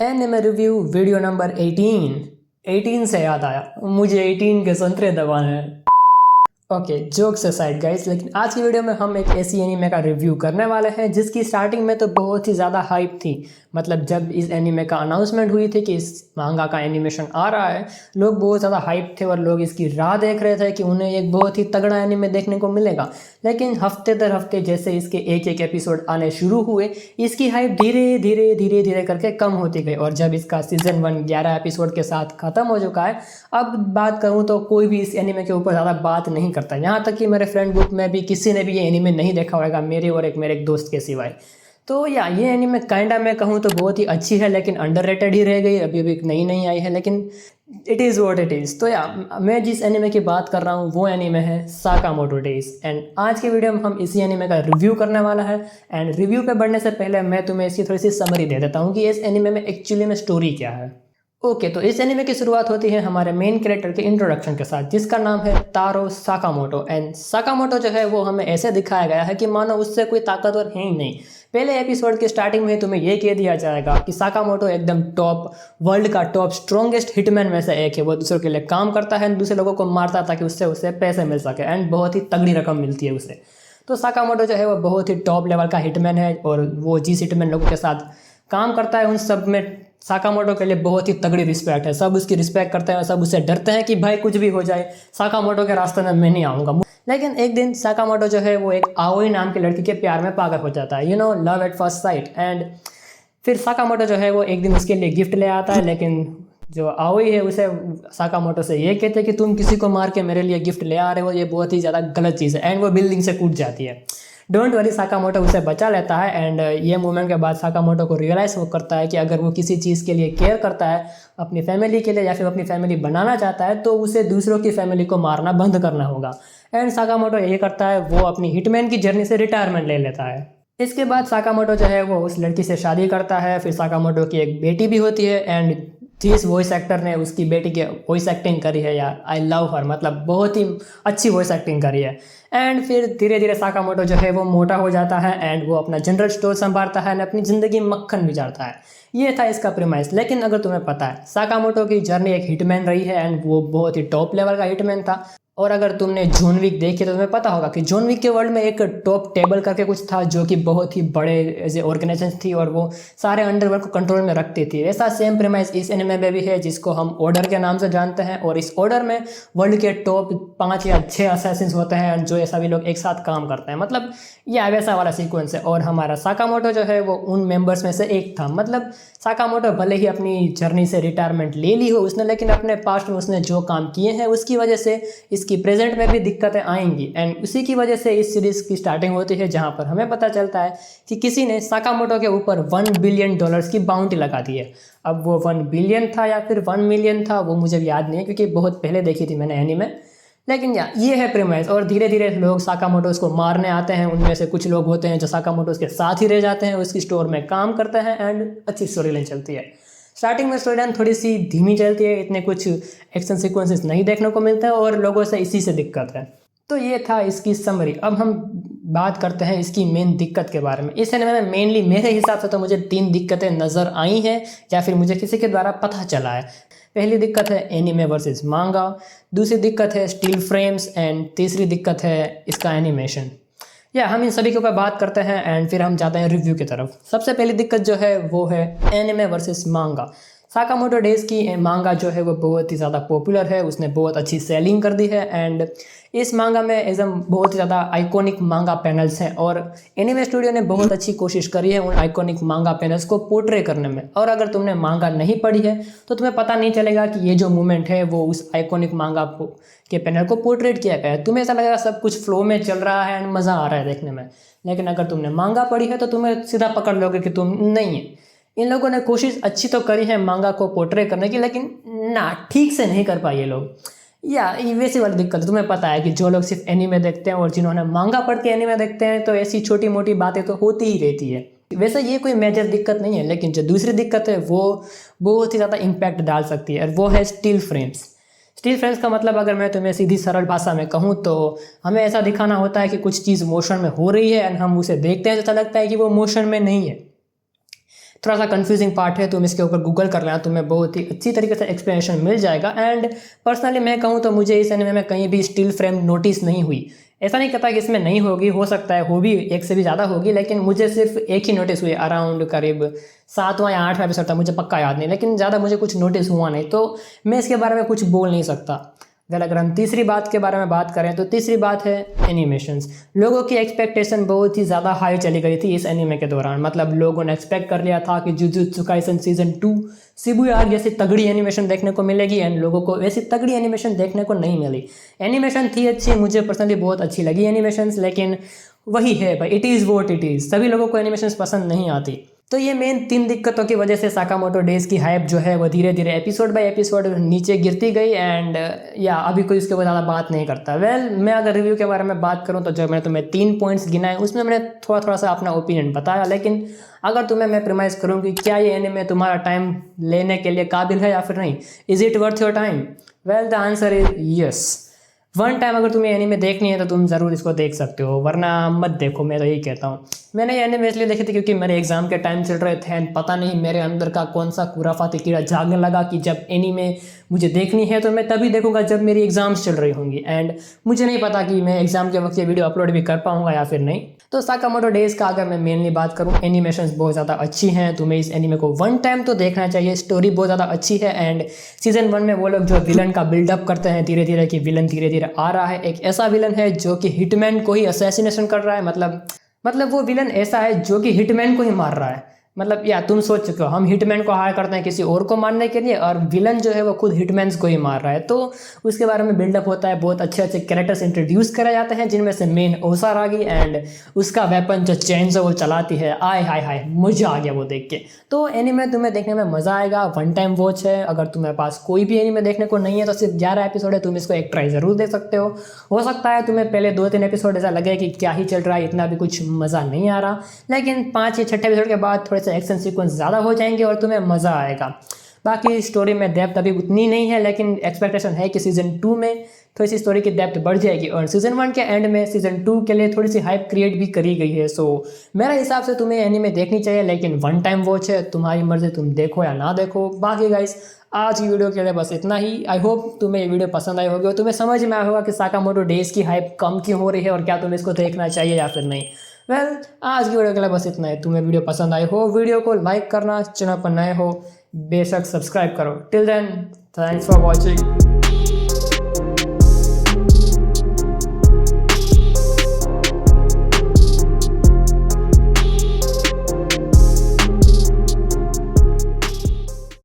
Anime review video number 18 से याद आया मुझे 18 के संतरे दबाने हैं। ओके, जोक्स असाइड गाइस, लेकिन आज की वीडियो में हम एक ऐसी एनीमे का रिव्यू करने वाले हैं जिसकी स्टार्टिंग में तो बहुत ही ज़्यादा हाइप थी। मतलब जब इस एनीमे का अनाउंसमेंट हुई थी कि इस मांगा का एनिमेशन आ रहा है, लोग बहुत ज़्यादा हाइप थे और लोग इसकी राह देख रहे थे कि उन्हें एक बहुत ही तगड़ा एनीमे देखने को मिलेगा। लेकिन हफ्ते दर हफ्ते जैसे इसके एक एक एपिसोड आने शुरू हुए, इसकी हाइप धीरे धीरे करके कम होती गई और जब इसका सीजन 1 11 एपिसोड के साथ ख़त्म हो चुका है, अब बात करूँ तो कोई भी इस एनीमे के ऊपर ज़्यादा बात नहीं करता। यहाँ तक कि मेरे फ्रेंड ग्रुप में भी किसी ने भी ये एनीमे नहीं देखा होगा, मेरे और मेरे एक दोस्त के सिवाय। तो ये एनीमे काइंडा मैं कहूँ तो बहुत ही अच्छी है, लेकिन अंडररेटेड ही रह गई। अभी नई आई है, लेकिन it is what it is. तो मैं जिस एनीमे की बात कर रहा हूँ वो एनीमे है साकामोटो डेज। एंड आज की वीडियो में हम इसी एनीमे का रिव्यू करने वाला है। एंड रिव्यू पे बढ़ने से पहले मैं तुम्हें इसकी थोड़ी सी समरी दे देता हूँ कि इस एनीमे में एक्चुअली में स्टोरी क्या है। ओके, तो इस एनीमे की शुरुआत होती है हमारे मेन कैरेक्टर के इंट्रोडक्शन के साथ, जिसका नाम है तारो साकामोटो। एंड साकामोटो जो है वो हमें ऐसे दिखाया गया है कि मानो उससे कोई ताकतवर है ही नहीं। पहले एपिसोड के स्टार्टिंग में तुम्हें ये कह दिया जाएगा कि साकामोटो एकदम टॉप, वर्ल्ड का टॉप स्ट्रॉन्गेस्ट हिटमैन में से एक है। वो दूसरों के लिए काम करता है, दूसरे लोगों को मारता है ताकि उससे उसे पैसे मिल सके एंड बहुत ही तगड़ी रकम मिलती है उसे। तो साकामोटो जो है वो बहुत ही टॉप लेवल का हिटमैन है और वो जिस हिटमैन लोगों के साथ काम करता है उन सब में साकामोटो के लिए बहुत ही तगड़ी रिस्पेक्ट है। सब उसकी रिस्पेक्ट करते हैं, सब उससे डरते हैं कि भाई कुछ भी हो जाए साकामोटो के रास्ते में मैं नहीं आऊँगा। लेकिन एक दिन साकामोटो जो है वो एक आओई नाम की लड़की के प्यार में पागल हो जाता है, love at first sight. And फिर साकामोटो जो है वो एक दिन उसके लिए गिफ्ट ले आता है, लेकिन जो आओई है उसे साकामोटो से ये कहते हैं कि तुम किसी को मार के मेरे लिए गिफ्ट ले आ रहे हो, ये बहुत ही ज़्यादा गलत चीज़ है। एंड वो बिल्डिंग से कूद जाती है। डोंट वरी, साकामोटो उसे बचा लेता है। एंड ये मूवमेंट के बाद साकामोटो को रियलाइज़ वो करता है कि अगर वो किसी चीज़ के लिए केयर करता है, अपनी फैमिली के लिए या फिर अपनी फैमिली बनाना चाहता है, तो उसे दूसरों की फैमिली को मारना बंद करना होगा। एंड साकामोटो यही करता है, वो अपनी हिटमैन की जर्नी से रिटायरमेंट ले लेता है। इसके बाद साकामोटो जो है वो उस लड़की से शादी करता है। फिर साकामोटो की एक बेटी भी होती है एंड जिस वॉइस एक्टर ने उसकी बेटी की वॉइस एक्टिंग करी है यार, आई लव हर, मतलब बहुत ही अच्छी वॉइस एक्टिंग करी है। एंड फिर धीरे धीरे साकामोटो जो है वो मोटा हो जाता है एंड वो अपना जनरल स्टोर संभालता है एंड अपनी ज़िंदगी मक्खन गुजारता है। ये था इसका प्रीमाइस। लेकिन अगर तुम्हें पता है साकामोटो की जर्नी एक हिटमैन रही है एंड वो बहुत ही टॉप लेवल का हिटमैन था। और अगर तुमने जॉन विक देखी तो तुम्हें पता होगा कि जॉन विक के वर्ल्ड में एक टॉप टेबल करके कुछ था जो कि बहुत ही बड़े एज ए ऑर्गेनाइजेशन थी और वो सारे अंडरवर्ल्ड को कंट्रोल में रखती थी। ऐसा सेम प्रेमाइस इस एनिमे में भी है, जिसको हम ऑर्डर के नाम से जानते हैं। और इस ऑर्डर में वर्ल्ड के टॉप 5 या 6 असैसिन्स होते हैं जो ये सभी लोग एक साथ काम करते हैं। मतलब ये वैसा वाला सीक्वेंस है। और हमारा साकामोटो जो है वो उन मेंबर्स में से एक था। मतलब साकामोटो भले ही अपनी जर्नी से रिटायरमेंट ले ली हो उसने, लेकिन अपने पास्ट में उसने जो काम किए हैं उसकी वजह से इसकी प्रेजेंट में भी दिक्कतें आएंगी। एंड उसी की वजह से इस सीरीज़ की स्टार्टिंग होती है, जहां पर हमें पता चलता है कि किसी ने साकामोटो के ऊपर $1 बिलियन की बाउंटी लगा दी है। अब वो 1 बिलियन था या फिर 1 मिलियन था वो मुझे याद नहीं है, क्योंकि बहुत पहले देखी थी मैंने एनीमे। लेकिन ये है प्रीमाइस। और धीरे धीरे लोग साकामोटो को मारने आते हैं। उनमें से कुछ लोग होते हैं जो साकामोटो के साथ ही रह जाते हैं, उसकी स्टोर में काम करते हैं एंड अच्छी स्टोरी लाइन चलती है। स्टार्टिंग में स्टोरी लाइन थोड़ी सी धीमी चलती है, इतने कुछ एक्शन सीक्वेंसेस नहीं देखने को मिलते हैं और लोगों से इसी से दिक्कत है। तो ये था इसकी समरी। अब हम बात करते हैं इसकी मेन दिक्कत के बारे में। इस एनिमे में मेनली मेरे हिसाब से तो मुझे 3 दिक्कतें नज़र आई हैं या फिर मुझे किसी के द्वारा पता चला है। पहली दिक्कत है एनीमे वर्सेस मांगा, दूसरी दिक्कत है स्टील फ्रेम्स एंड तीसरी दिक्कत है इसका एनिमेशन। हम इन सभी के ऊपर बात करते हैं एंड फिर हम जाते हैं रिव्यू की तरफ। सबसे पहली दिक्कत जो है वो है एनिमे वर्सेस मांगा। साकामोटो डेज की मांगा जो है वो बहुत ही ज़्यादा पॉपुलर है, उसने बहुत अच्छी सेलिंग कर दी है। एंड इस मांगा में एकदम बहुत ही ज़्यादा आइकॉनिक मांगा पैनल्स हैं और एनीमे स्टूडियो ने बहुत अच्छी कोशिश करी है उन आइकॉनिक मांगा पैनल्स को पोर्ट्रे करने में। और अगर तुमने मांगा नहीं पढ़ी है तो तुम्हें पता नहीं चलेगा कि ये जो मूवमेंट है वो उस आइकॉनिक मांगा के पैनल को पोर्ट्रेट किया गया है। तुम्हें ऐसा लगेगा सब कुछ फ्लो में चल रहा है एंड मज़ा आ रहा है देखने में। लेकिन अगर तुमने मांगा पढ़ी है तो तुम्हें सीधा पकड़ लोगे कि तुम नहीं है। इन लोगों ने कोशिश अच्छी तो करी है मांगा को पोर्ट्रे करने की, लेकिन ठीक से नहीं कर पाए ये लोग। ये वैसी वाली दिक्कत है। तुम्हें पता है कि जो लोग सिर्फ एनीमे देखते हैं और जिन्होंने मांगा पढ़ के एनीमे देखते हैं, तो ऐसी छोटी मोटी बातें तो होती ही रहती है। वैसे ये कोई मेजर दिक्कत नहीं है, लेकिन जो दूसरी दिक्कत है वो बहुत ही ज़्यादा इम्पैक्ट डाल सकती है और वो है स्टिल फ्रेम्स। स्टिल फ्रेम्स का मतलब अगर मैं तुम्हें सीधी सरल भाषा में कहूँ तो हमें ऐसा दिखाना होता है कि कुछ चीज़ मोशन में हो रही है एंड हम उसे देखते हैं तो ऐसा लगता है कि वो मोशन में नहीं है। थोड़ा सा कंफ्यूजिंग पार्ट है, तुम इसके ऊपर गूगल कर लेना, तुम्हें बहुत ही अच्छी तरीके से एक्सप्लेनेशन मिल जाएगा। एंड पर्सनली मैं कहूँ तो मुझे इस एनिमे में कहीं भी स्टील फ्रेम नोटिस नहीं हुई। ऐसा नहीं कहता कि इसमें नहीं होगी, हो सकता है हो भी, एक से भी ज़्यादा होगी, लेकिन मुझे सिर्फ एक ही नोटिस हुई। अराउंड करीब 7वां या 8वां एपिसोड था, मुझे पक्का याद नहीं, लेकिन ज़्यादा मुझे कुछ नोटिस हुआ नहीं, तो मैं इसके बारे में कुछ बोल नहीं सकता। वेल, अगर हम तीसरी बात के बारे में बात करें तो तीसरी बात है एनिमेशंस। लोगों की एक्सपेक्टेशन बहुत ही ज़्यादा हाई चली गई थी इस एनिमे के दौरान। मतलब लोगों ने एक्सपेक्ट कर लिया था कि jujutsu Kaisen season 2 Shibuya arc जैसी तगड़ी एनिमेशन देखने को मिलेगी, एंड लोगों को वैसी तगड़ी एनिमेशन देखने को नहीं मिली। एनिमेशन थी अच्छी, मुझे पर्सनली बहुत अच्छी लगी एनिमेशंस, लेकिन वही है भाई, it is what it is. सभी लोगों को एनिमेशंस पसंद नहीं आती। तो ये मेन 3 दिक्कतों की वजह से साकामोटो डेज की हाइप जो है वो धीरे धीरे एपिसोड बाय एपिसोड नीचे गिरती गई, एंड या अभी कोई इसके ऊपर ज़्यादा बात नहीं करता। वेल, मैं अगर रिव्यू के बारे में बात करूं तो जो मैंने तुम्हें 3 पॉइंट्स गिनाए उसमें मैंने थोड़ा सा अपना ओपिनियन बताया, लेकिन अगर तुम्हें मैं प्रिमाइज करूं कि क्या ये एनिमे तुम्हारा टाइम लेने के लिए काबिल है या फिर नहीं, is it worth your time? Well, the answer is yes. One time अगर तुम्हें एनीमे देखनी है तो तुम ज़रूर इसको देख सकते हो, वरना मत देखो, मैं तो यही कहता हूँ। मैंने ये एनीमे इसलिए देखे थे क्योंकि मेरे एग्जाम के टाइम चल रहे थे, एंड पता नहीं मेरे अंदर का कौन सा खुराफाती कीड़ा जागने लगा कि जब एनीमे मुझे देखनी है तो मैं तभी देखूंगा जब मेरी एग्जाम्स चल रही होंगी, एंड मुझे नहीं पता कि मैं एग्जाम के वक्त ये वीडियो अपलोड भी कर पाऊंगा या फिर नहीं। तो साकामोटो डेज का अगर मैं मेनली बात करूँ, एनिमेशंस बहुत ज़्यादा अच्छी हैं, तुम्हें इस एनीमे को वन टाइम तो देखना चाहिए। स्टोरी बहुत ज़्यादा अच्छी है, एंड सीजन 1 में वो लोग जो विलन का बिल्डअप करते हैं धीरे धीरे कि विलन धीरे धीरे आ रहा है। एक ऐसा विलन है जो कि हिटमैन को ही असैसिनेशन कर रहा है, मतलब वो विलन ऐसा है जो कि हिटमैन को ही मार रहा है। मतलब या तुम सोच चुके हो, हम हिटमैन को हायर करते हैं किसी और को मारने के लिए, और विलन जो है वो खुद हिटमैन्स को ही मार रहा है। तो उसके बारे में बिल्डअप होता है, बहुत अच्छे अच्छे कैरेक्टर्स इंट्रोड्यूस कराए जाते हैं, जिनमें से मेन ओसारागी, एंड उसका वेपन जो चेंजो वो चलाती है, आय हाय हाय, मजा आ गया वो देख के। तो एनीमे तुम्हें देखने में मज़ा आएगा, वन टाइम वॉच है। अगर तुम्हारे पास कोई भी एनीमे देखने को नहीं है तो सिर्फ 11 एपिसोड है, तुम इसको एक ट्राई ज़रूर दे सकते हो सकता है तुम्हें पहले 2-3 एपिसोड ऐसा लगे कि क्या ही चल रहा है, इतना भी कुछ मज़ा नहीं आ रहा, लेकिन 5 या 6 एपिसोड के बाद थोड़े से एक्शन सीक्वेंस ज़्यादा हो जाएंगे और तुम्हें मज़ा आएगा। बाकी स्टोरी में डेप्थ अभी उतनी नहीं है, लेकिन एक्सपेक्टेशन है कि सीजन 2 में थोड़ी सी स्टोरी की डेप्थ बढ़ जाएगी, और सीजन 1 के एंड में सीजन 2 के लिए थोड़ी सी हाइप क्रिएट भी करी गई है। सो मेरे हिसाब से तुम्हें एनीमे देखनी चाहिए, लेकिन वन टाइम वॉच है, तुम्हारी मर्जी, तुम देखो या ना देखो। बाकी गाइस, आज की वीडियो के लिए बस इतना ही। आई होप तुम्हें ये वीडियो पसंद आई होगी और तुम्हें समझ में आया होगा कि साकामोटो डेज की हाइप कम क्यों हो रही है और क्या तुम्हें इसको देखना चाहिए या फिर नहीं। वेल, आज की वीडियो के लिए बस इतना है। तुम्हें वीडियो पसंद आई हो, वीडियो को लाइक करना, चैनल पर नए हो बेशक सब्सक्राइब करो। Till then, thanks for watching.